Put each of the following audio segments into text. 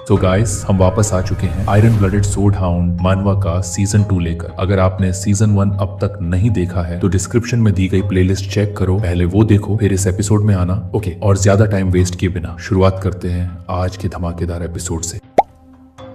So guys, हम वापस आ चुके हैं आयरन ब्लडेड सोर्ड हाउंड मानवा का सीजन 2 लेकर। अगर आपने सीजन 1 अब तक नहीं देखा है तो डिस्क्रिप्शन में दी गई प्लेलिस्ट चेक करो, पहले वो देखो फिर इस एपिसोड में आना। ओके, और ज्यादा टाइम वेस्ट किए बिना शुरुआत करते हैं आज के धमाकेदार एपिसोड से।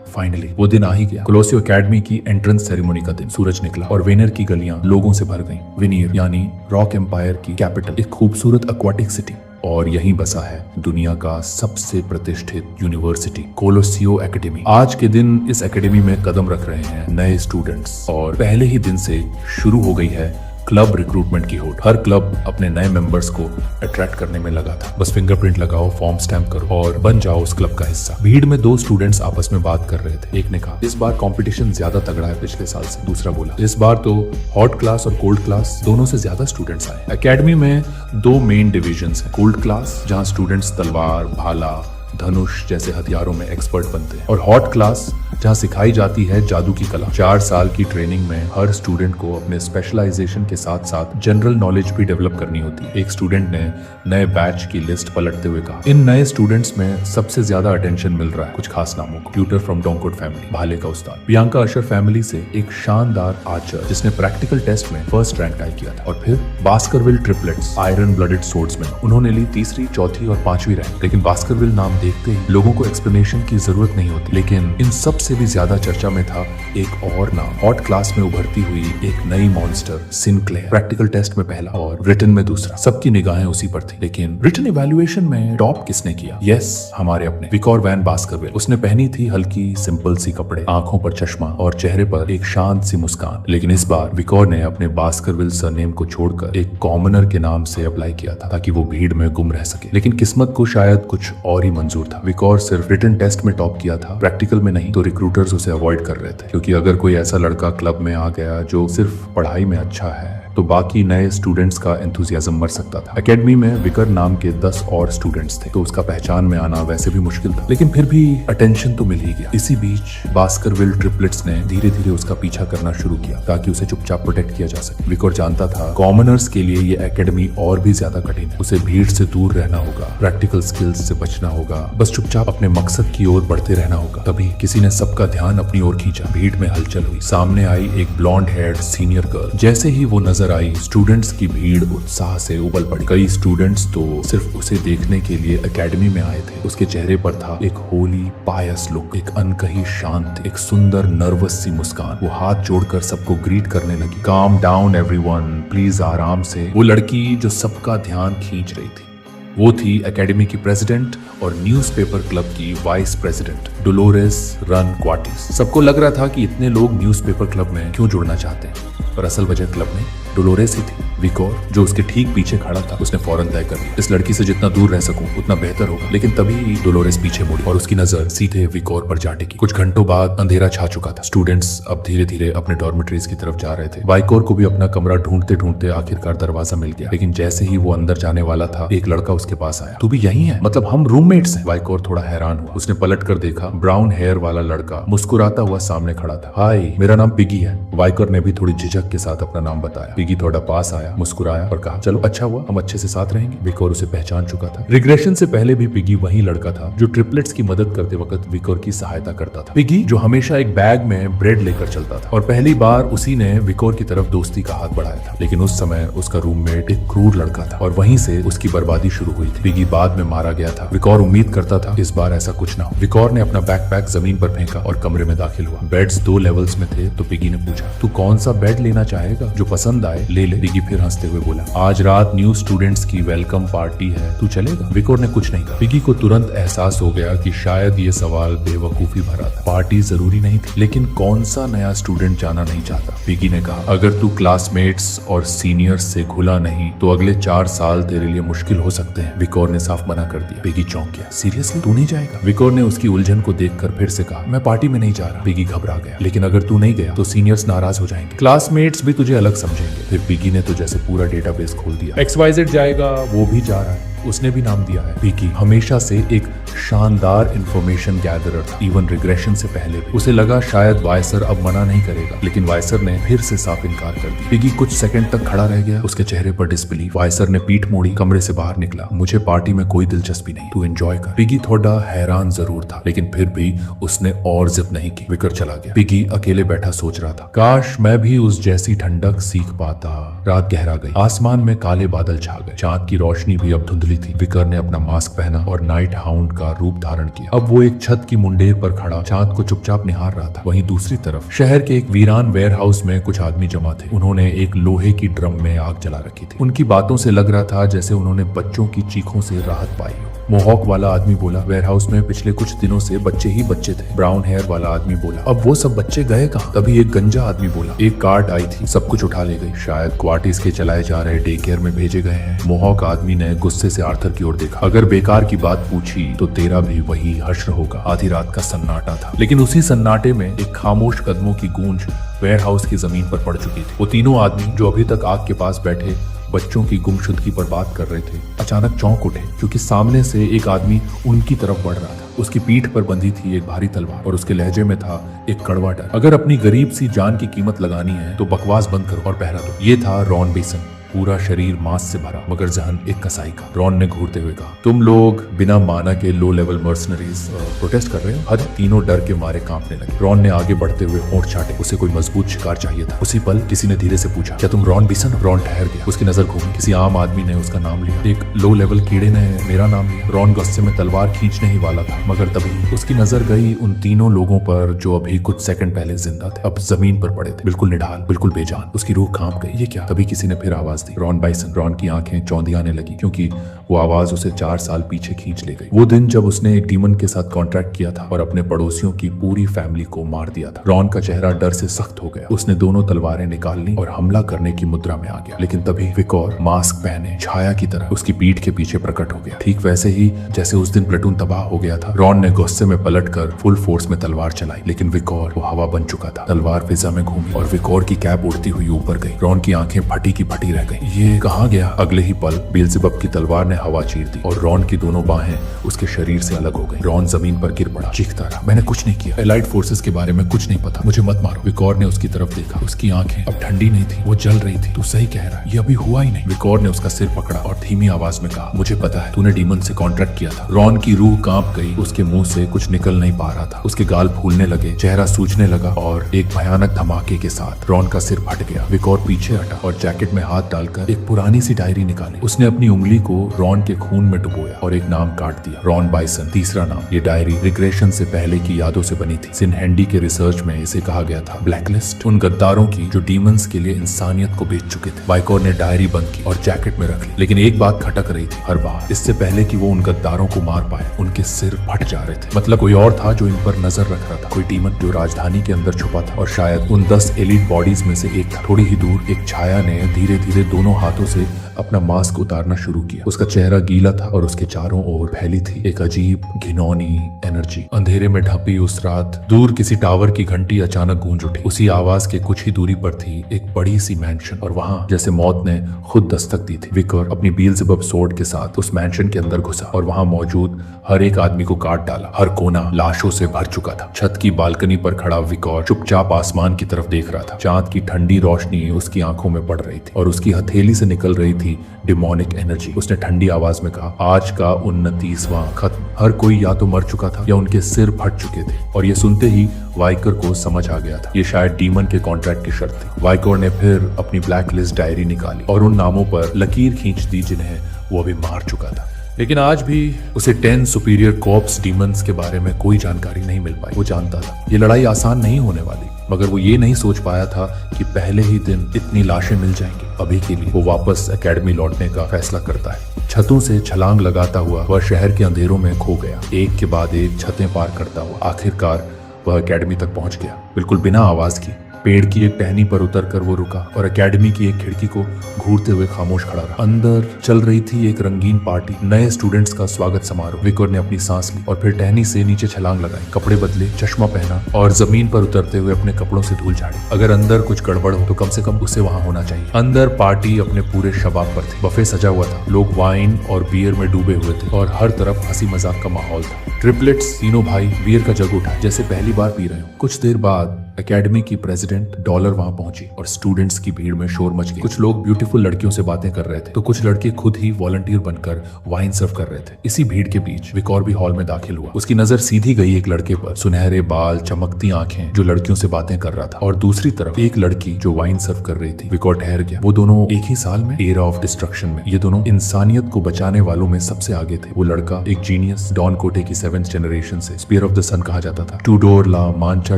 फाइनली वो दिन आ ही गया, कोलोसियो एकेडमी की एंट्रेंस सेरेमनी का दिन। सूरज निकला और वेनियर की गलियां लोगों से भर गईं। वेनियर यानी रॉक एम्पायर की कैपिटल, एक खूबसूरत एक्वाटिक सिटी, और यहीं बसा है दुनिया का सबसे प्रतिष्ठित यूनिवर्सिटी कोलोसियो एकेडमी। आज के दिन इस एकेडमी में कदम रख रहे हैं नए स्टूडेंट्स, और पहले ही दिन से शुरू हो गई है क्लब रिक्रूटमेंट की होड़। हर क्लब अपने नए मेंबर्स को अट्रैक्ट करने में लगा था। बस फिंगरप्रिंट लगाओ, फॉर्म स्टैम्प करो और बन जाओ उस क्लब का हिस्सा। भीड़ में दो स्टूडेंट्स आपस में बात कर रहे थे। एक ने कहा, इस बार कंपटीशन ज्यादा तगड़ा है पिछले साल से। दूसरा बोला, इस बार तो हॉट क्लास और कोल्ड क्लास दोनों से ज्यादा स्टूडेंट्स आए। एकेडमी में दो मेन डिविजन्स हैं। कोल्ड क्लास जहाँ स्टूडेंट्स तलवार, भाला, धनुष जैसे हथियारों में एक्सपर्ट बनते हैं, और हॉट क्लास जहाँ सिखाई जाती है जादू की कला। 4 साल की ट्रेनिंग में हर स्टूडेंट को अपने स्पेशलाइजेशन के साथ साथ जनरल नॉलेज भी डेवलप करनी होती है। एक स्टूडेंट ने नए बैच की लिस्ट पलटते हुए कहा, इन नए स्टूडेंट्स में सबसे ज्यादा अटेंशन मिल रहा है कुछ खास नामों को। ट्यूटर फ्रॉम डोंकोट फैमिली, भाले का उस्ताद। प्रियंका अशर फैमिली से एक शानदार आर्चर जिसने प्रैक्टिकल टेस्ट में फर्स्ट रैंक टाई किया था। और फिर Baskerville triplets, iron blooded swordsman. उन्होंने ली तीसरी, चौथी और 5वीं रैंक। लेकिन बास्करविल नाम देखते ही लोगों को एक्सप्लेनेशन की जरूरत नहीं होती। लेकिन इन सबसे भी ज्यादा चर्चा में था एक और नाम, हॉट क्लास में उभरती हुई एक नई मॉन्स्टर, सिनक्लेयर। प्रैक्टिकल टेस्ट में पहला और रिटन में दूसरा। सबकी निगाहें उसी पर थी। लेकिन रिटन इवैल्यूएशन में टॉप किसने किया? यस, हमारे अपने विकोर वैन बास्करविल। उसने पहनी थी हल्की सिंपल सी कपड़े, आंखों पर चश्मा और चेहरे पर एक शांत सी मुस्कान। लेकिन इस बार विकोर ने अपने बास्करविल सरनेम को छोड़कर एक कॉमनर के नाम से अप्लाई किया था ताकि वो भीड़ में गुम रह सके। लेकिन किस्मत को शायद कुछ और ही मंजूर था। विकोर सिर्फ रिटन टेस्ट में टॉप किया था, प्रैक्टिकल में नहीं। तो रिक्रूटर्स उसे अवॉइड कर रहे थे, क्योंकि अगर कोई ऐसा लड़का क्लब में आ गया जो सिर्फ पढ़ाई में अच्छा है तो बाकी नए स्टूडेंट्स का एंथुसियाज्म मर सकता था। एकेडमी में विकर नाम के 10 और स्टूडेंट्स थे, तो उसका पहचान में आना वैसे भी मुश्किल था। लेकिन फिर भी अटेंशन तो मिल ही गया। इसी बीच बास्करविल ट्रिपलेट्स ने धीरे धीरे उसका पीछा करना शुरू किया ताकि उसे चुपचाप प्रोटेक्ट किया जा सके। विकर जानता था कॉमनर्स के लिए ये एकेडमी और भी ज्यादा कठिन है। उसे भीड़ से दूर रहना होगा, प्रैक्टिकल स्किल्स से बचना होगा, बस चुपचाप अपने मकसद की ओर बढ़ते रहना होगा। तभी किसी ने सबका ध्यान अपनी ओर खींचा। भीड़ में हलचल हुई। सामने आई एक ब्लॉन्ड हेयर्ड सीनियर गर्ल। जैसे ही वो नजर आई, स्टूडेंट्स की भीड़ उत्साह से उबल पड़ी। कई स्टूडेंट्स तो सिर्फ उसे देखने के लिए एकेडमी में आए थे। उसके चेहरे पर था एक होली पायस लुक, एक अनकही शांति, एक सुंदर नर्वस सी मुस्कान। वो हाथ जोड़कर सबको ग्रीट करने लगी। काम डाउन एवरीवन, प्लीज आराम से। वो लड़की जो सबका ध्यान खींच रही थी वो थी एकेडमी की प्रेसिडेंट और न्यूज़पेपर क्लब की वाइस प्रेसिडेंट, डोलोरेस रन क्वार्टिस। सबको लग रहा था कि इतने लोग न्यूज़पेपर क्लब में क्यों जुड़ना चाहते हैं, पर असल वजह क्लब में डोलोरेस ही थी। विकोर जो उसके ठीक पीछे खड़ा था, उसने फौरन तय कर लिया, इस लड़की से जितना दूर रह सकूं उतना बेहतर होगा। लेकिन तभी डोलोरेस पीछे मुड़ी और उसकी नजर सीधे विकोर पर जा टिकी। कुछ घंटों बाद अंधेरा छा चुका था। स्टूडेंट्स अब धीरे धीरे अपने डॉर्मेटरीज की तरफ जा रहे थे। विकोर को भी अपना कमरा ढूंढते ढूंढते आखिरकार दरवाजा मिल गया। लेकिन जैसे ही वो अंदर जाने वाला था, एक लड़का उसके पास आया। तू भी यही है? मतलब हम रूममेट्स हैं। विकोर थोड़ा हैरान हुआ। उसने पलट कर देखा, ब्राउन हेयर वाला लड़का मुस्कुराता हुआ सामने खड़ा था। हाय, मेरा नाम पिगी है। विकोर ने भी थोड़ी झिझक के साथ अपना नाम बताया। पिगी थोड़ा पास आया, मुस्कुराया और कहा, चलो अच्छा हुआ, हम अच्छे से साथ रहेंगे। विकोर उसे पहचान चुका था। रिग्रेशन से पहले भी पिगी वही लड़का था जो ट्रिपलेट्स की मदद करते वक्त विकोर की सहायता करता था। पिगी जो हमेशा एक बैग में ब्रेड लेकर चलता था, और पहली बार उसी ने विकोर की तरफ दोस्ती का हाथ बढ़ाया था। लेकिन उस समय उसका रूममेट एक क्रूर लड़का था और वहीं से उसकी बर्बादी शुरू हुई थी। पिगी बाद में मारा गया था। विकोर उम्मीद करता था इस बार ऐसा कुछ ना हो। विकोर ने अपना बैकपैक जमीन पर फेंका और कमरे में दाखिल हुआ। बेड्स 2 लेवल्स में थे, तो पिगी ने पूछा, तू कौन सा बेड लेना चाहेगा? जो पसंद आए ले ले। पिगी फिर हंसते हुए बोला, आज रात न्यू स्टूडेंट्स की वेलकम पार्टी है, तू चलेगा? विकोर ने कुछ नहीं कहा। पिगी को तुरंत एहसास हो गया कि शायद ये सवाल बेवकूफी भरा था। पार्टी जरूरी नहीं थी, लेकिन कौन सा नया स्टूडेंट जाना नहीं चाहता? पिगी ने कहा, अगर तू क्लासमेट्स और सीनियर्स से खुला नहीं तो अगले 4 साल तेरे लिए मुश्किल हो सकते हैं। विकोर ने साफ मना कर दिया। पिगी चौंक गया। सीरियसली तू नहीं जाएगा? विकोर ने उसकी उलझन को देखकर फिर से कहा, मैं पार्टी में नहीं जा रहा। पिगी घबरा गया। लेकिन अगर तू नहीं गया तो सीनियर्स नाराज हो जाएंगे, क्लासमेट्स भी तुझे अलग समझेंगे। फिर पिगी ने तो जैसे पूरा डेटाबेस खोल दिया। XYZ जाएगा, वो भी जा रहा है, उसने भी नाम दिया है। पिगी हमेशा से एक शानदार इंफॉर्मेशन गैदरर था, इवन रिग्रेशन से पहले भी। उसे लगा शायद वायसर अब मना नहीं करेगा, लेकिन वायसर ने फिर से साफ इनकार कर दिया। पिगी कुछ सेकंड तक खड़ा रह गया, उसके चेहरे पर डिसबिलीफ। वायसर ने पीठ मोड़ी, कमरे से बाहर निकला। मुझे पार्टी में कोई दिलचस्पी नहीं, तू एंजॉय कर। पिगी थोड़ा हैरान जरूर था, लेकिन फिर भी उसने और जिद नहीं की। विकर चला गया। पिगी अकेले बैठा सोच रहा था, काश मैं भी उस जैसी ठंडक सीख पाता। रात गहरा गई, आसमान में काले बादल छा गए, चांद की रोशनी भी अब धुंधली थी। विकर ने अपना मास्क पहना और नाइट हाउंड का रूप धारण किया। अब वो एक छत की मुंडेर पर खड़ा चांद को चुपचाप निहार रहा था। वहीं दूसरी तरफ शहर के एक वीरान वेयरहाउस में कुछ आदमी जमा थे। उन्होंने एक लोहे की ड्रम में आग जला रखी थी। उनकी बातों से लग रहा था जैसे उन्होंने बच्चों की चीखों से राहत पाई हो। मोहॉक वाला आदमी बोला, वेयरहाउस में पिछले कुछ दिनों से बच्चे ही बच्चे थे। ब्राउन हेयर वाला आदमी बोला, अब वो सब बच्चे गए कहाँ? तभी एक गंजा आदमी बोला, एक कार्ट आई थी, सब कुछ उठा ले गई, शायद क्वार्टीज के चलाए जा रहे डे केयर में भेजे गए हैं। मोहॉक आदमी ने गुस्से से आर्थर की ओर देखा, अगर बेकार की बात पूछी तो तेरा भी वही हश्र होगा। आधी रात का सन्नाटा था, लेकिन उसी सन्नाटे में एक खामोश कदमों की गूंज वेयरहाउस की जमीन पर पड़ चुकी थी। वो तीनों आदमी जो अभी तक आग के पास बैठे बच्चों की गुमशुदगी पर बात कर रहे थे, अचानक चौंक उठे, क्योंकि सामने से एक आदमी उनकी तरफ बढ़ रहा था। उसकी पीठ पर बंधी थी एक भारी तलवार और उसके लहजे में था एक कड़वा डर। अगर अपनी गरीब सी जान की कीमत लगानी है तो बकवास बंद करो और पहरा दो। ये था रॉन बेसन, पूरा शरीर मांस से भरा मगर जहन एक कसाई का। रॉन ने घूरते हुए कहा, तुम लोग बिना माना के लो लेवल मर्सनरीज प्रोटेस्ट कर रहे हो? हद। तीनों डर के मारे कांपने लगे। रॉन ने आगे बढ़ते हुए होंठ चाटे, उसे कोई मजबूत शिकार चाहिए था। उसी पल किसी ने धीरे से पूछा, क्या तुम रॉन बिसन? रॉन ठहर गया, उसकी नजर घूमी। किसी आम आदमी ने उसका नाम लिया, एक लो लेवल कीड़े ने मेरा नाम लिया। रॉन गुस्से में तलवार खींचने ही वाला था, मगर तभी उसकी नजर गई उन तीनों लोगों पर जो अभी कुछ सेकंड पहले जिंदा थे, अब जमीन पर पड़े थे, बिल्कुल निढाल, बिल्कुल बेजान। उसकी रूह कांप गई। ये क्या? तभी किसी ने फिर आवाज दी, रॉन बाइसन। रॉन की आंखें चौंधियाने लगी, क्योंकि वो आवाज उसे 4 साल पीछे खींच ले गई। वो दिन जब उसने एक डीमन के साथ कॉन्ट्रैक्ट किया था और अपने पड़ोसियों की पूरी फैमिली को मार दिया था। रॉन का चेहरा डर से सख्त हो गया। उसने दोनों तलवारें निकाल ली और हमला करने की मुद्रा में आ गया। लेकिन तभी विकोर मास्क पहने छाया की तरह उसकी पीठ के पीछे प्रकट हो गया, ठीक वैसे ही जैसे उस दिन प्लेटून तबाह हो गया था। रॉन ने गुस्से में पलटकर फुल फोर्स में तलवार चलाई, लेकिन विकोर वो हवा बन चुका था। तलवार फिजा में घूमी और विकोर की कैप उड़ती हुई ऊपर गई। रॉन की आंखें फटी की फटी रह गई। ये कहाँ गया? अगले ही पल बेल्ज़ेबब की तलवार ने हवा चीर दी और रॉन की दोनों बाहें उसके शरीर से अलग हो गई। रॉन जमीन पर गिर पड़ा, चीखता रहा, मैंने कुछ नहीं किया, एलाइड फोर्सेस के बारे में कुछ नहीं पता, मुझे मत मारो। विकोर ने उसकी तरफ देखा, उसकी आंखें अब ठंडी नहीं थी, वो जल रही थी। तू सही कह रहा है, ये अभी हुआ ही नहीं। विकोर ने उसका सिर पकड़ा और धीमी आवाज में कहा, मुझे पता है, तूने डीमन से कॉन्ट्रैक्ट किया था। रॉन की रूह कांप गई, उसके मुंह से कुछ निकल नहीं पा रहा था। उसके गाल फूलने लगे, चेहरा सूजने लगा और एक भयानक धमाके के साथ रॉन का सिर फट गया। विकोर पीछे हटा और जैकेट में हाथ डालकर एक पुरानी सी डायरी निकाली। उसने अपनी उंगली को रॉन के खून में डुबोया और एक नाम काट दिया, रॉन बाइसन, तीसरा नाम। ये डायरी रिग्रेशन से पहले की यादों से बनी थी। सिनहेंडी के रिसर्च में इसे कहा गया था ब्लैकलिस्ट, उन गद्दारों की जो डीमंस के लिए इंसानियत को बेच चुके थे। वाइकोर ने डायरी बंद की और जैकेट में रख ली, लेकिन एक बात खटक रही थी हर बार, इससे पहले कि वो उन गद्दारों को मार पाए उनके सिर फट जा रहे थे। मतलब कोई और था जो इन पर नजर रख रहा था, कोई डीमन जो राजधानी के अंदर छुपा था और शायद उन 10 एलीट बॉडीज में से एक था। थोड़ी ही दूर एक छाया ने धीरे धीरे दोनों हाथों से अपना मास्क उतारना शुरू किया। उसका चेहरा गीला था और उसके चारों ओर फैली थी एक अजीब घिनौनी एनर्जी। अंधेरे में ढपी उस रात दूर किसी टावर की घंटी अचानक गूंज उठी। उसी आवाज के कुछ ही दूरी पर थी एक बड़ी सी मैंशन और वहां जैसे मौत ने खुद दस्तक दी थी। विकोर अपनी बेल्ज़ेबब सोर्ड के साथ उस मैंशन के अंदर घुसा और वहां मौजूद हर एक आदमी को काट डाला। हर कोना लाशों से भर चुका था। छत की बालकनी पर खड़ा विकोर चुपचाप आसमान की तरफ देख रहा था। चांद की ठंडी रोशनी उसकी आंखों में पड़ रही थी और उसकी हथेली से निकल रही थी डिमोनिक एनर्जी। उसने ठंडी आवाज में कहा, आज का 29वां खत्म। हर कोई या तो मर चुका था या उनके सिर फट चुके थे। और ये सुनते ही वाइकर को समझ आ गया था, ये शायद डीमन के कॉन्ट्रैक्ट की शर्त थी। वाइकर ने फिर अपनी ब्लैक लिस्ट डायरी निकाली और उन नामों पर लकीर खींच दी जिन्हें वो अभी मार चुका था। लेकिन आज भी उसे 10 सुपीरियर कॉर्प्स डीमंस के बारे में कोई जानकारी नहीं मिल पाई। वो जानता था ये लड़ाई आसान नहीं होने वाली, मगर वो ये नहीं सोच पाया था कि पहले ही दिन इतनी लाशें मिल जाएंगी। अभी के लिए वो वापस एकेडमी लौटने का फैसला करता है। छतों से छलांग लगाता हुआ वह शहर के अंधेरों में खो गया। एक के बाद एक छतें पार करता हुआ आखिरकार वह एकेडमी तक पहुंच गया, बिल्कुल बिना आवाज की। पेड़ की एक टहनी पर उतरकर वो रुका और एकेडमी की एक खिड़की को घूरते हुए खामोश खड़ा रहा। अंदर चल रही थी एक रंगीन पार्टी, नए स्टूडेंट्स का स्वागत समारोह। विकोर ने अपनी सांस ली और फिर टहनी से नीचे छलांग लगाई, कपड़े बदले, चश्मा पहना और जमीन पर उतरते हुए अपने कपड़ों से धूल झाड़ी। अगर अंदर कुछ गड़बड़ हो तो कम से कम उसे वहां होना चाहिए। अंदर पार्टी अपने पूरे शबाब पर थी। बफे सजा हुआ था, लोग वाइन और बियर में डूबे हुए थे और हर तरफ हंसी मजाक का माहौल था। ट्रिपलेट्स तीनों भाई बियर का जग उठाए जैसे पहली बार पी रहे हो। कुछ देर बाद एकेडमी की प्रेसिडेंट डॉलर वहां पहुंची और स्टूडेंट्स की भीड़ में शोर मच गया। कुछ लोग ब्यूटीफुल लड़कियों से बातें कर रहे थे तो कुछ लड़के खुद ही वॉलंटियर बनकर वाइन सर्व कर रहे थे। इसी भीड़ के बीच विकोर भी हॉल में दाखिल हुआ। उसकी नजर सीधी गई एक लड़के पर, सुनहरे बाल, चमकती आंखें, जो लड़कियों से बातें कर रहा था, और दूसरी तरफ एक लड़की जो वाइन सर्व कर रही थी। विकोर ठहर गया। वो दोनों एक ही साल में, एरा ऑफ डिस्ट्रक्शन में, ये दोनों इंसानियत को बचाने वालों में सबसे आगे थे। वो लड़का एक जीनियस, डॉन कोटे की 7th जनरेशन से, स्पीयर ऑफ द सन कहा जाता था, टूडोर ला मांचा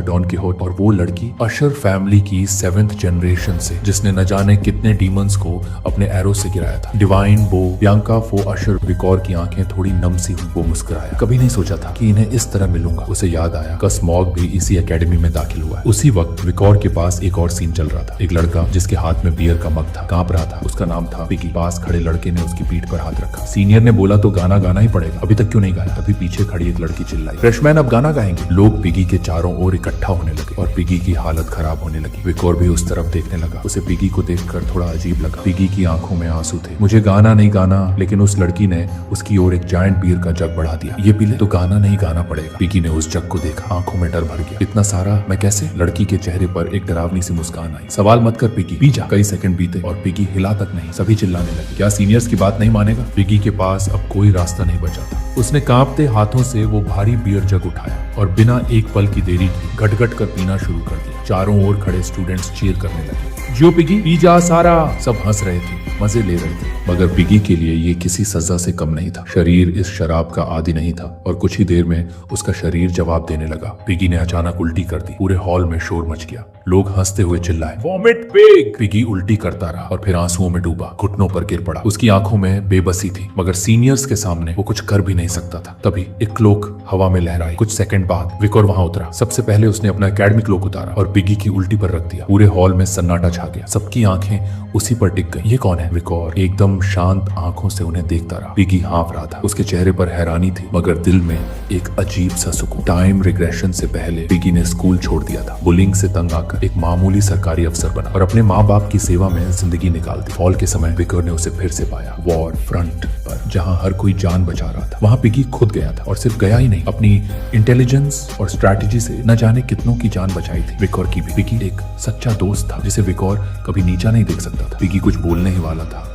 डॉन किहोट, और वो लड़की अशर फैमिली की 7th जनरेशन से, जिसने न जाने कितने डीमंस को अपने एरो से गिराया था। डिवाइन बो बियांका फो अशर। विकोर की आंखें थोड़ी नम सी हुई। वो मुस्कुराया। कभी नहीं सोचा था कि इन्हें इस तरह मिलूंगा। उसे याद आया का स्मॉग भी इसी एकेडमी में दाखिल हुआ है। उसी वक्त विकोर के पास एक और सीन चल रहा था। एक लड़का जिसके हाथ में बियर का मग था कांप रहा था। उसका नाम था पिगी। पास खड़े लड़के ने उसकी पीठ पर हाथ रखा। सीनियर ने बोला तो गाना गाना ही पड़ेगा, अभी तक क्यों नहीं गाया? तभी पीछे खड़ी एक लड़की चिल्लाई, फ्रेशमैन अब गाना गाएंगे। लोग पिगी के चारों ओर इकट्ठा होने लगे और पिगी की हालत खराब होने लगी। विकोर भी उस तरफ देखने लगा। उसे पिगी को देखकर थोड़ा अजीब लगा। पिगी की आंखों में आंसू थे। मुझे गाना नहीं गाना, लेकिन उस लड़की ने उसकी ओर एक जायंट बियर का जग बढ़ा दिया। ये पी ले तो गाना नहीं गाना पड़ेगा। पिगी ने उस जग को देखा, आंखों में डर भर गया। इतना सारा मैं कैसे? लड़की के चेहरे पर एक डरावनी सी मुस्कान आई। सवाल मत कर पिगी, पी जा। कई सेकंड बीते और पिगी हिला तक नहीं। सभी चिल्लाने लगे, क्या सीनियर्स की बात नहीं मानेगा? पिगी के पास अब कोई रास्ता नहीं बचा था। उसने कांपते हाथों से वो भारी बियर जग उठाया और बिना एक पल की देरी की घट-घट कर पीना शुरू कर दिया। चारों ओर खड़े स्टूडेंट्स चीयर करने लगे, जो पिगी पी जा सारा। सब हंस रहे थे, मजे ले रहे थे, मगर पिगी के लिए ये किसी सजा से कम नहीं था। शरीर इस शराब का आदी नहीं था और कुछ ही देर में उसका शरीर जवाब देने लगा। पिगी ने अचानक उल्टी कर दी। पूरे हॉल में शोर मच गया। लोग हंसते हुए चिल्लाए, वॉमिट पिग। पिगी उल्टी करता रहा और फिर आंसुओं में डूबा, घुटनों पर गिर पड़ा। उसकी आंखों में बेबसी थी, मगर सीनियर्स के सामने वो कुछ कर भी नहीं सकता था। तभी एक क्लोक हवा में लहराई। कुछ सेकंड बाद विकोर वहां उतरा। सबसे पहले उसने अपना एकेडमिक क्लोक उतारा और पिगी की उल्टी पर रख दिया। पूरे हॉल में सन्नाटा छा गया। सबकी आंखें उसी पर टिक गई। ये कौन है? विकोर एकदम शांत आंखों से उन्हें देखता रहा। पिगी हाँफ रहा था। उसके चेहरे पर हैरानी थी, मगर दिल में एक अजीब सा सुकून। टाइम रिग्रेशन से पहले पिगी ने स्कूल छोड़ दिया था। बुलिंग से तंग आकर एक मामूली सरकारी अफसर बना और अपने माँ बाप की सेवा में जिंदगी निकाल दी। फॉल के समय विकोर ने उसे फिर से पाया, वॉर फ्रंट पर, जहाँ हर कोई जान बचा रहा था। वहाँ पिगी खुद गया था और सिर्फ गया ही नहीं, अपनी इंटेलिजेंस और स्ट्रैटेजी से न जाने कितनों की जान बचाई थी। विकोर की भी। पिगी एक सच्चा दोस्त था जिसे विकोर कभी नीचा नहीं देख सकता था। पिगी कुछ बोलने ही वाला था।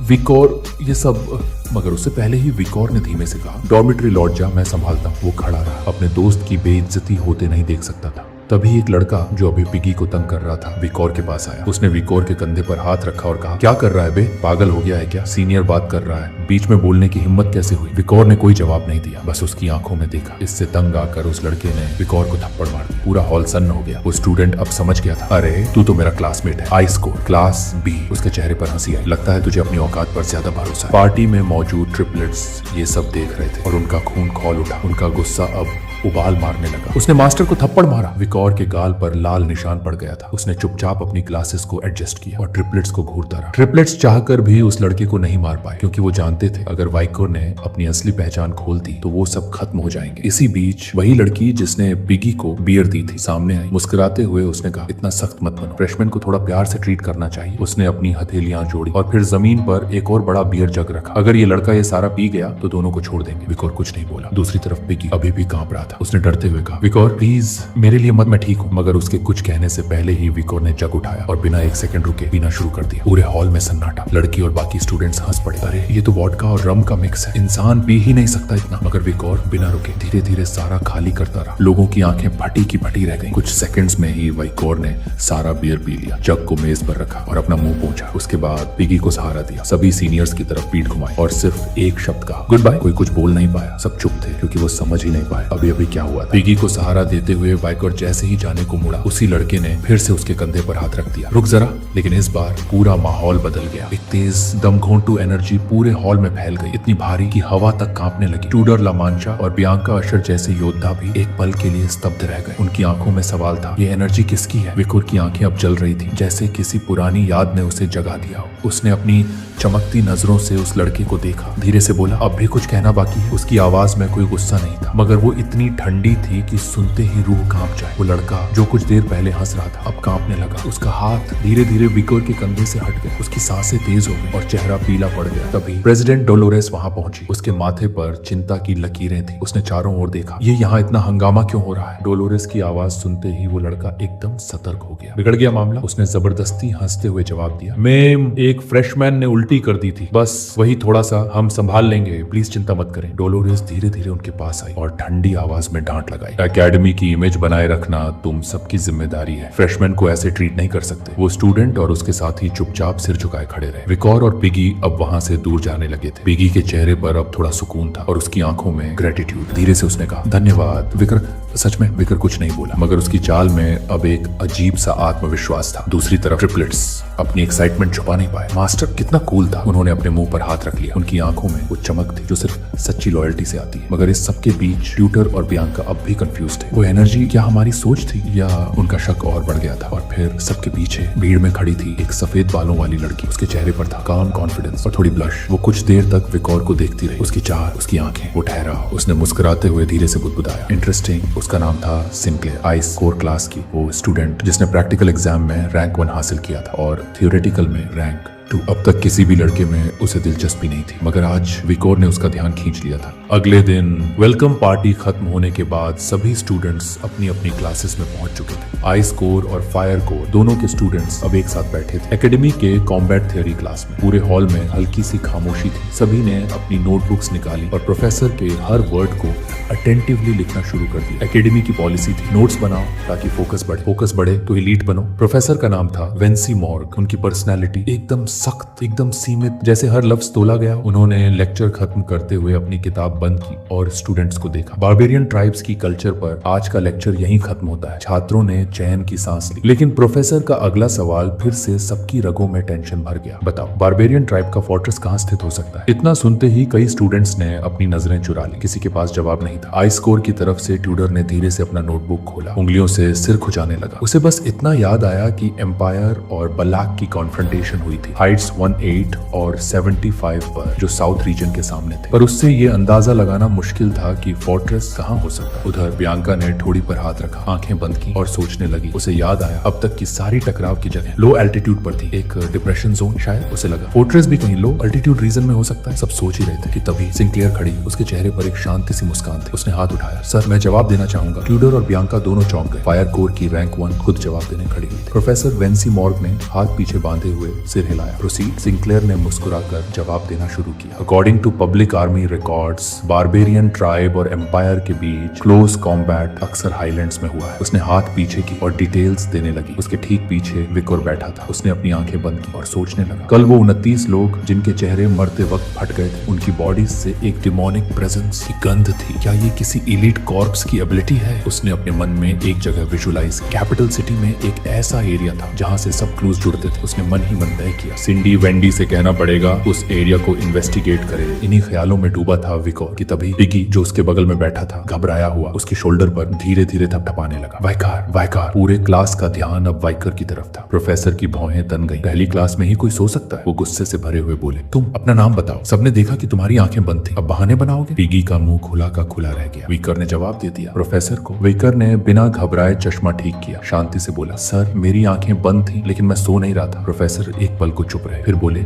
विकोर ये सब, मगर उससे पहले ही विकोर ने धीमे से कहा, डॉर्मिटरी लौट जा, मैं संभालता हूँ। वो खड़ा रहा, अपने दोस्त की बेइज्जती होते नहीं देख सकता था। तभी एक लड़का जो अभी पिगी को तंग कर रहा था विकोर के पास आया। उसने विकोर के कंधे पर हाथ रखा और कहा, क्या कर रहा है बे? पागल हो गया है क्या? सीनियर बात कर रहा है, बीच में बोलने की हिम्मत कैसे हुई? विकोर ने कोई जवाब नहीं दिया, बस उसकी आंखों में देखा। इससे तंग आकर उस लड़के ने विकोर को थप्पड़ मार दी। पूरा हॉल सन्न हो गया। वो स्टूडेंट अब समझ गया था, अरे तू तो मेरा क्लासमेट है। I score class B. उसके चेहरे पर हंसी आई। लगता है तुझे अपनी औकात पर ज्यादा भरोसा है। पार्टी में मौजूद ट्रिपलेट्स ये सब देख रहे थे और उनका खून खौल उठा। उनका गुस्सा अब उबाल मारने लगा। उसने मास्टर को थप्पड़ मारा। विकोर के गाल पर लाल निशान पड़ गया था। उसने चुपचाप अपनी क्लासेस को एडजस्ट किया और ट्रिपलेट्स को घूरता रहा। ट्रिपलेट्स चाहकर भी उस लड़के को नहीं मार पाए, क्योंकि वो जानते थे अगर विकोर ने अपनी असली पहचान खोल दी तो वो सब खत्म हो जाएंगे। इसी बीच वही लड़की जिसने पिगी को बियर दी थी सामने आई। मुस्कुराते हुए उसने कहा, इतना सख्त मत बनो, फ्रेशमैन को थोड़ा प्यार से ट्रीट करना चाहिए। उसने अपनी हथेलियां जोड़ी और फिर जमीन पर एक और बड़ा बियर जग रखा। अगर ये लड़का ये सारा पी गया तो दोनों को छोड़ देंगे। विकोर कुछ नहीं बोला। दूसरी तरफ पिगी अभी भी कांप रहा था। उसने डरते हुए कहा, विकोर प्लीज मेरे लिए मत, मैं ठीक हूँ। मगर उसके कुछ कहने से पहले ही विकोर ने जग उठाया और बिना एक सेकंड रुके पीना शुरू कर दिया। पूरे हॉल में सन्नाटा। लड़की और बाकी स्टूडेंट्स हंस पड़े। अरे ये तो वोडका और रम का मिक्स है, इंसान पी ही नहीं सकता इतना। मगर विकोर बिना रुके धीरे धीरे सारा खाली करता रहा। लोगों की आंखें फटी की फटी रह गईं। कुछ सेकंड्स में ही विकोर ने सारा बियर पी लिया, जग को मेज पर रखा और अपना मुंह पोंछा। उसके बाद पिगी को सहारा दिया। सभी सीनियर्स की तरफ पीठ घुमाई और सिर्फ एक शब्द कहा, गुड बाय। कोई कुछ बोल नहीं पाया। सब चुप थे क्योंकि वो समझ ही नहीं पाए अभी अभी क्या हुआ था। पिगी को सहारा देते हुए वाइकर जैसे ही जाने को मुड़ा, उसी लड़के ने फिर से उसके कंधे पर हाथ रख दिया। रुक जरा। लेकिन इस बार पूरा माहौल बदल गया। एक तेज दमघोंटू एनर्जी पूरे हॉल में फैल गई, इतनी भारी कि हवा तक कांपने लगी। ट्यूडर, ला मांचा और बियांका अशर जैसे योद्धा भी एक पल के लिए स्तब्ध रह गए। उनकी आंखों में सवाल था, ये एनर्जी किसकी है? विकोर की आंखें अब जल रही थी, जैसे किसी पुरानी याद ने उसे जगा दिया हो। उसने अपनी चमकती नजरों से उस लड़के को देखा, धीरे से बोला, अब भी कुछ कहना बाकी है? उसकी आवाज में कोई गुस्सा नहीं था, मगर वो इतनी ठंडी थी कि सुनते ही रूह कांप जाए। वो लड़का जो कुछ देर पहले हंस रहा था अब कांपने लगा। उसका हाथ धीरे धीरे विकोर के कंधे से हट गया, उसकी सांसें तेज हो गई और चेहरा पीला पड़ गया। तभी प्रेसिडेंट डोलोरेस वहां पहुंची। उसके माथे पर चिंता की लकीरें थी। उसने चारों ओर देखा, ये यहाँ इतना हंगामा क्यों हो रहा है? डोलोरेस की आवाज सुनते ही वो लड़का एकदम सतर्क हो गया। बिगड़ गया मामला? उसने जबरदस्ती हंसते हुए जवाब दिया, मैम, एक फ्रेशमैन ने उल्टी कर दी थी, बस वही थोड़ा सा, हम संभाल लेंगे, प्लीज चिंता मत करें। डोलोरेस धीरे धीरे उनके पास आई और ठंडी आवाज में डांट लगाई, एकेडमी की इमेज बनाए रखना तुम सबकी जिम्मेदारी है। फ्रेशमैन को ऐसे ट्रीट नहीं कर सकते। वो स्टूडेंट और उसके साथी चुपचाप सिर झुकाए खड़े रहे। विकोर और पिगी अब वहां से दूर जाने लगे थे। पिगी के चेहरे पर अब थोड़ा सुकून था और उसकी आंखों में ग्रेटिट्यूड। धीरे से उसने कहा, धन्यवाद विकर। सच में विकर कुछ नहीं बोला, मगर उसकी चाल में अब एक अजीब सा आत्मविश्वास था। दूसरी तरफ ट्रिपलेट्स अपनी एक्साइटमेंट छुपा नहीं पाए। मास्टर कितना कूल था। उन्होंने अपने मुंह पर हाथ रख लिया। उनकी आंखों में वो चमक थी जो सिर्फ सच्ची लॉयल्टी से आती है। मगर इस सबके बीच ट्यूटर और बियांका अब भी कंफ्यूज थे। वो एनर्जी क्या हमारी सोच थी या उनका शक और बढ़ गया था? और फिर सबके पीछे भीड़ में खड़ी थी एक सफेद बालों वाली लड़की। उसके चेहरे पर था काम, कॉन्फिडेंस और थोड़ी ब्लश। वो कुछ देर तक विकोर को देखती रही, उसकी चाल, उसकी आंखें। वो ठहरा, उसने मुस्कुराते हुए धीरे से बुदबुदाया, इंटरेस्टिंग। उसका नाम था सिंक्लेयर, आइस कोर क्लास की वो स्टूडेंट जिसने प्रैक्टिकल एग्जाम में रैंक 1 हासिल किया था और थियोरेटिकल में रैंक 2। अब तक किसी भी लड़के में उसे दिलचस्पी नहीं थी, मगर आज विकोर ने उसका ध्यान खींच लिया था। अगले दिन वेलकम पार्टी खत्म होने के बाद सभी स्टूडेंट्स अपनी अपनी क्लासेस में पहुंच चुके थे। आइस कोर और फायर कोर दोनों के स्टूडेंट्स अब एक साथ बैठे थे एकेडमी के कॉम्बैट थियोरी क्लास में। पूरे हॉल में हल्की सी खामोशी थी। सभी ने अपनी नोटबुक्स निकाली और प्रोफेसर के हर वर्ड को अटेंटिवली लिखना शुरू कर दिया। एकेडमी की पॉलिसी थी, नोट्स बनाओ ताकि फोकस बढ़े तो एलीट बनो। प्रोफेसर का नाम था वेंसी मॉर्ग। उनकी पर्सनैलिटी एकदम सख्त, एकदम सीमित, जैसे हर लफ्ज तोला गया। उन्होंने लेक्चर खत्म करते हुए अपनी किताब बंद की और स्टूडेंट्स को देखा। बारबेरियन ट्राइब्स की कल्चर पर आज का लेक्चर यहीं खत्म होता है। छात्रों ने चैन की सांस ली। लेकिन प्रोफेसर का अगला सवाल फिर से सबकी रगों में टेंशन भर गया। बताओ, बारबेरियन ट्राइब का फोर्ट्रेस कहाँ स्थित हो सकता है? इतना सुनते ही कई स्टूडेंट्स ने अपनी नजरें चुरा ली। किसी के पास जवाब नहीं था। आइस कोर की तरफ से ट्यूडर ने धीरे से अपना नोटबुक खोला, उंगलियों से सिर खुजाने लगा। उसे बस इतना याद आया कि एम्पायर और बलाक की कॉन्फ्रंटेशन हुई थी हाइट्स 18 और 75 पर, जो साउथ रीजन के सामने थे। पर उससे ये अंदाजा लगाना मुश्किल था कि फोर्ट्रेस कहाँ हो सकता। उधर बियांका ने ठोड़ी पर हाथ रखा, आंखें बंद की और सोचने लगी। उसे याद आया अब तक की सारी टकराव की जगह लो एल्टीट्यूड पर थी, एक डिप्रेशन जोन शायद। उसे लगा फोर्ट्रेस भी कहीं लो एल्टीट्यूड रीजन में हो सकता है। सब सोच ही रहे थे कि तभी सिंक्लेयर खड़ी, उसके चेहरे पर एक शांति सी मुस्कान थी। उसने हाथ उठाया, सर मैं जवाब देना चाहूंगा। ट्यूडर और बियांका दोनों चौंक गए। फायर कोर की रैंक 1 खुद जवाब देने खड़ी हुई थी। प्रोफेसर वेंसी मॉर्ग ने हाथ पीछे बांधे हुए सिर हिलाया। प्रोसीड। सिंक्लेयर ने मुस्कुराकर जवाब देना शुरू किया। According to public army records, barbarian tribe और एम्पायर के बीच क्लोज कॉम्बैट अक्सर हाईलैंड्स में हुआ है। उसने हाथ पीछे की और डिटेल्स देने लगी। उसके ठीक पीछे विकोर बैठा था। उसने अपनी आंखें बंद की और सोचने लगा। कल वो 29 लोग जिनके चेहरे मरते वक्त फट गए थे, उनकी बॉडी से एक डिमोनिक प्रेजेंस की गंध थी। क्या ये किसी एलीट कॉर्प्स की एबिलिटी है? उसने अपने मन में एक जगह विजुलाइज। कैपिटल सिटी में एक ऐसा एरिया था जहाँ से सब क्लूज जुड़ते थे। उसने मन ही मन तय किया, सिंडी वेंडी से कहना पड़ेगा उस एरिया को इन्वेस्टिगेट करे। इन्हीं ख्यालों में डूबा था विकोर कि तभी पिगी जो उसके बगल में बैठा था घबराया हुआ उसके शोल्डर पर धीरे धीरे थपथपाने लगा। वाइकार, वाइकार। पूरे क्लास का ध्यान अब वाइकर की तरफ था। प्रोफेसर की भौहें तन गई। पहली क्लास में ही कोई सो सकता है? वो गुस्से से भरे हुए बोले, तुम अपना नाम बताओ। सबने देखा कि तुम्हारी आंखें बंद थी, अब बहाने बनाओगे? पिगी का मुंह खुला का खुला रह गया। वाइकर ने जवाब दे दिया प्रोफेसर को। वाइकर ने बिना घबराए चश्मा ठीक किया, शांति से बोला, सर मेरी आंखें बंद थी लेकिन मैं सो नहीं रहा था। प्रोफेसर एक पल को चुप रहे, फिर बोले,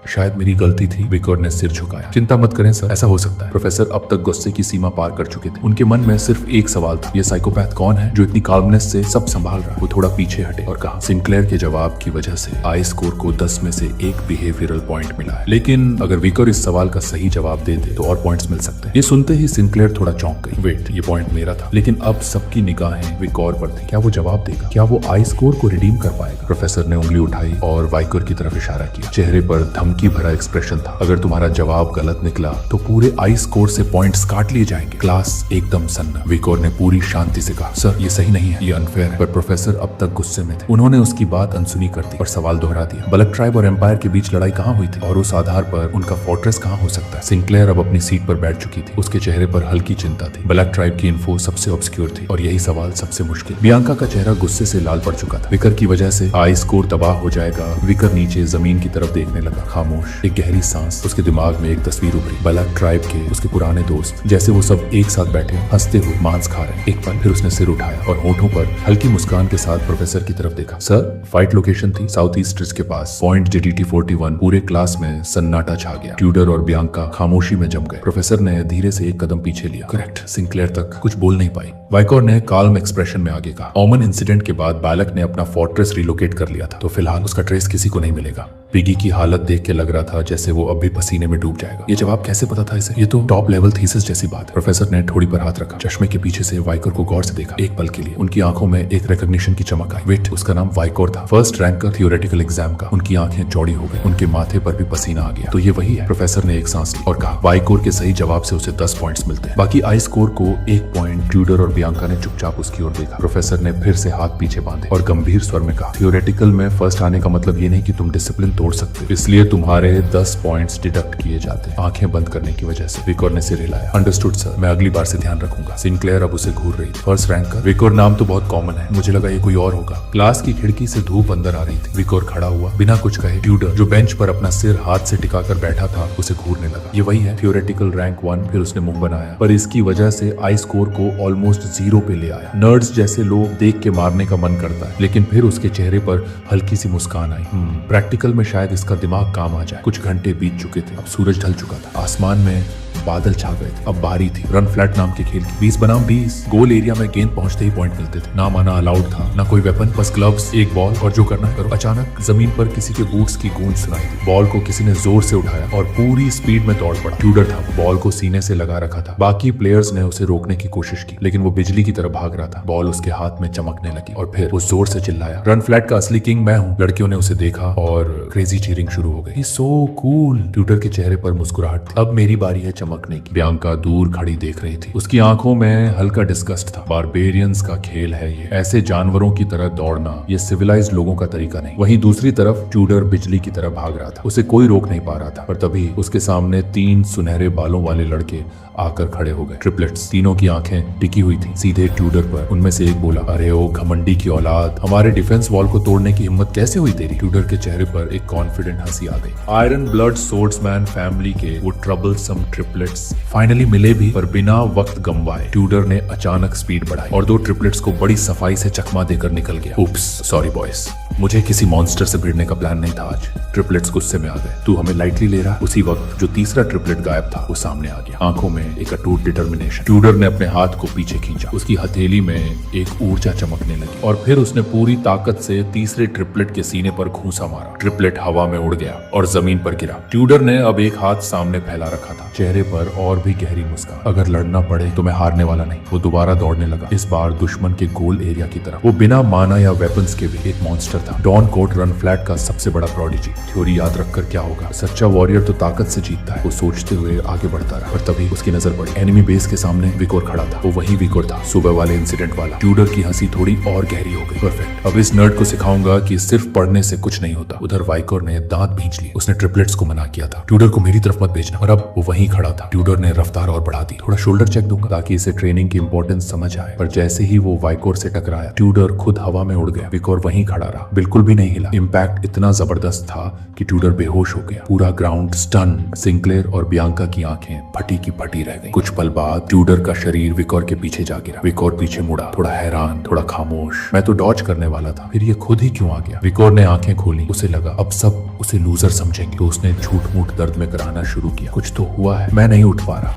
शायद मेरी गलती थी। विकोर ने सिर झुकाया। चिंता मत करें सर, ऐसा हो सकता है। प्रोफेसर अब तक गुस्से की सीमा पार कर चुके थे। उनके मन में सिर्फ एक सवाल था, ये साइकोपैथ कौन है जो इतनी काल्मनेस से सब संभाल रहा है? वो थोड़ा पीछे हटे और कहा, सिंक्लेयर के जवाब की वजह से आइस कोर को 10 में से 1 बिहेवियरल पॉइंट मिला है, लेकिन अगर विकोर इस सवाल का सही जवाब दे दे तो और पॉइंट्स मिल सकते हैं। ये सुनते ही सिंक्लेयर थोड़ा चौंक गई। वेट, ये पॉइंट मेरा था। लेकिन अब सबकी निगाहें विकोर पर थी। क्या वो जवाब देगा? क्या वो आइस कोर को रिडीम कर पाएगा? प्रोफेसर ने उंगली उठाई और वाइकर की तरफ इशारा किया। चेहरे पर धमक धमकी भरा एक्सप्रेशन था। अगर तुम्हारा जवाब गलत निकला तो पूरे आई स्कोर से पॉइंट्स काट लिए जाएंगे। क्लास एकदम सन्ना। विकोर ने पूरी शांति से कहा, सर ये सही नहीं है, ये अनफेयर है। पर प्रोफेसर अब तक गुस्से में थे। उन्होंने उसकी बात अनसुनी कर दी और सवाल दोहरा दिया, बलक ट्राइब और एम्पायर के बीच लड़ाई कहाँ हुई थी और उस आधार पर उनका फोर्ट्रेस कहाँ हो सकता है। सिंक्लेयर अब अपनी सीट पर बैठ चुकी थी। उसके चेहरे पर हल्की चिंता थी। ब्लैक ट्राइब की इन्फो सबसे ऑब्स्क्योर थी और यही सवाल सबसे मुश्किल। बियांका का चेहरा गुस्से से लाल पड़ चुका था। विकर की वजह से आई स्कोर तबाह हो जाएगा। विकर नीचे जमीन की तरफ देखने लगा, खामोश। एक गहरी सांस। उसके दिमाग में एक तस्वीर उभरी, ब्लैक ट्राइब के उसके पुराने दोस्त, जैसे वो सब एक साथ बैठे हंसते हुए मांस खा रहे हैं। एक पल फिर उसने सिर उठाया और होठों पर हल्की मुस्कान के साथ प्रोफेसर की तरफ देखा। सर, फाइट लोकेशन थी साउथ ईस्ट रिज के पास, पॉइंट JDT 41। पूरे क्लास में सन्नाटा छा गया। ट्यूडर और बियांका खामोशी में जम गए। प्रोफेसर ने धीरे से एक कदम पीछे लिया। करेक्ट। सिंक्लेयर तक कुछ बोल नहीं पाई। वाइकोर ने काल्म एक्सप्रेशन में आगे कहा, ओमन इंसिडेंट के बाद बैलक ने अपना फोर्ट्रेस रिलोकेट कर लिया था, तो फिलहाल उसका ट्रेस किसी को नहीं मिलेगा। पिगी की हालत देख के लग रहा था जैसे वो अब भी पसीने में डूब जाएगा। ये जवाब कैसे पता था इसे? ये तो टॉप लेवल थीसिस जैसी बात है। प्रोफेसर ने ठोड़ी पर हाथ रखा, चश्मे के पीछे से वाइकोर को गौर से देखा। एक पल के लिए उनकी आंखों में एक रिकॉग्निशन की चमक आई। वेट, उसका नाम वाइकोर था, फर्स्ट रैंकर थियोरेटिकल एग्जाम का। उनकी आंखें चौड़ी हो गई, उनके माथे पर भी पसीना आ गया। तो ये वही है। प्रोफेसर ने एक सांस ली और कहा, वाइकोर के सही जवाब से उसे 10 पॉइंट्स मिलते हैं, बाकी आई स्कोर को 1 पॉइंट। ट्यूडर और बियांका ने चुपचाप उसकी ओर देखा। प्रोफेसर ने फिर से हाथ पीछे बांधे और गंभीर स्वर में कहा, थियोरेटिकल में फर्स्ट आने का मतलब ये नहीं कि तुम डिसिप्लिन तोड़ सकते, इसलिए तुम्हारे 10 पॉइंट्स डिडक्ट किए जाते हैं, आंखें बंद करने की वजह से। विकोर ने सिर हिलाया। अंडरस्टूड सर, मैं अगली बार से ध्यान रखूंगा। सिंक्लेयर अब उसे घूर रही थी। First ranker. विकोर नाम तो बहुत कॉमन है, मुझे लगा ये कोई और होगा। क्लास की खिड़की से धूप अंदर आ रही थी। विकोर खड़ा हुआ बिना कुछ कहे। ट्यूडर जो बेंच पर अपना सिर हाथ से टिकाकर बैठा था उसे घूरने लगा। ये वही है, थियोरेटिकल रैंक 1। फिर उसने मुंह बनाया, पर इसकी वजह से आई स्कोर को ऑलमोस्ट 0 पे ले आया। नर्ड्स जैसे लोग देख के मारने का मन करता है, लेकिन फिर उसके चेहरे पर हल्की सी मुस्कान आई। प्रैक्टिकल में शायद इसका दिमाग काम आ जाए। कुछ घंटे बीत चुके थे। अब सूरज ढल चुका था। आसमान में बादल छा गए थे। अब बारी थी रन फ्लैट नाम के खेल की। 20 बनाम 20 गोल एरिया में गेंद पहुंचते ही पॉइंट मिलते थे। ना माना अलाउड था, ना कोई वेपन, बस ग्लव्स, एक बॉल और जो करना करो। अचानक जमीन पर किसी के बूट्स की गूंज सुनाई दी। बॉल को किसी ने जोर से उठाया और पूरी स्पीड में दौड़ पड़ा। ट्यूडर था, बॉल को सीने से लगा रखा था। बाकी प्लेयर्स ने उसे रोकने की कोशिश की, लेकिन वो बिजली की तरह भाग रहा था। बॉल उसके हाथ में चमकने लगी और फिर वो जोर से चिल्लाया, रन फ्लैट का असली किंग मैं हूँ। लड़कियों ने उसे देखा और क्रेजी चीयरिंग शुरू हो गई। So cool. ट्यूडर के चेहरे पर मुस्कुराहट थी। अब मेरी बारी है चमकने की। बियांका दूर खड़ी देख रही थी। उसकी आंखों में हल्का डिस्गस्ट था। बारबेरियंस का खेल है ये, ऐसे जानवरों की तरह दौड़ना, ये सिविलाइज्ड लोगों का तरीका नहीं। वहीं दूसरी तरफ ट्यूडर बिजली की तरह भाग रहा था। उसे कोई रोक नहीं पा रहा था। पर तभी उसके सामने 3 सुनहरे बालों वाले लड़के आकर खड़े हो गए। ट्रिपलेट्स। तीनों की आंखें टिकी हुई थी सीधे ट्यूडर पर। उनमें से एक बोला, अरे ओ घमंडी की औलाद, हमारे डिफेंस वॉल को तोड़ने की हिम्मत कैसे हुई तेरी? ट्यूडर के चेहरे पर एक कॉन्फिडेंट हंसी आ गई। आयरन ब्लड सोर्ड्समैन फैमिली के वो ट्रबलसम ट्रिपलेट्स फाइनली मिले भी, पर बिना वक्त गंवाए ट्यूडर ने अचानक स्पीड बढ़ाई और 2 ट्रिपलेट्स को बड़ी सफाई से चकमा देकर निकल गया। उप्स, सॉरी बॉयज, मुझे किसी मॉन्स्टर से भिड़ने का प्लान नहीं था आज। ट्रिपलेट्स गुस्से में आ गए। तू हमें लाइटली ले रहा? उसी वक्त जो तीसरा ट्रिपलेट गायब था वो सामने आ गया, आंखों में एक अटूट डिटर्मिनेशन। ट्यूडर ने अपने हाथ को पीछे खींचा। उसकी हथेली में एक ऊर्जा चमकने लगी और फिर उसने पूरी ताकत से तीसरे ट्रिपलेट के सीने पर घूंसा मारा। ट्रिपलेट हवा में उड़ गया और जमीन पर गिरा। ट्यूडर ने अब एक हाथ सामने फैला रखा था, चेहरे पर और भी गहरी मुस्कान। अगर लड़ना पड़े तो मैं हारने वाला नहीं। वो दोबारा दौड़ने लगा, इस बार दुश्मन के गोल एरिया की तरफ। वो बिना माना या वेपन्स के भी एक मॉन्स्टर था। डॉन कोट रन फ्लैट का सबसे बड़ा प्रोडिजी। थ्योरी याद रखकर क्या होगा, सच्चा वॉरियर तो ताकत से जीतता है। वो सोचते हुए आगे बढ़ता रहा और तभी उसकी नजर पड़ी। एनिमी बेस के सामने विकोर खड़ा था। वो वही विकोर था, सुबह वाले इंसिडेंट वाला। ट्यूडर की हंसी थोड़ी और गहरी हो गई। परफेक्ट, अब इस नर्ड को सिखाऊंगा कि सिर्फ पढ़ने से कुछ नहीं होता। उधर वाइकोर ने दांत भींच लिए। उसने ट्रिपलेट्स को मना किया था, ट्यूडर को मेरी तरफ मत भेजना, और अब वो वहीं खड़ा था। ट्यूडर ने रफ्तार और बढ़ा दी। थोड़ा शोल्डर चेक दूंगा ताकि इसे ट्रेनिंग की इंपॉर्टेंस समझ आए। पर जैसे ही वो वाइकोर से टकराया, ट्यूडर खुद हवा में उड़ गया। विकोर वहीं खड़ा रहा, बिल्कुल भी नहीं हिला। इम्पैक्ट इतना जबरदस्त था कि ट्यूडर बेहोश हो गया। पूरा ग्राउंड स्टन। सिंक्लेयर और बियांका की आंखें फटी की फटी रह गईं। कुछ पल बाद ट्यूडर का शरीर विकोर के पीछे जा गिरा। विकोर पीछे मुड़ा, थोड़ा हैरान, थोड़ा खामोश। मैं तो डॉज करने वाला था, फिर ये खुद ही क्यों आ गया? विकोर ने आंखें खोली। उसे लगा अब सब उसे लूजर समझेंगे, तो उसने झूठ मूठ दर्द में कराना शुरू किया। कुछ तो हुआ है, मैं नहीं उठ पा रहा।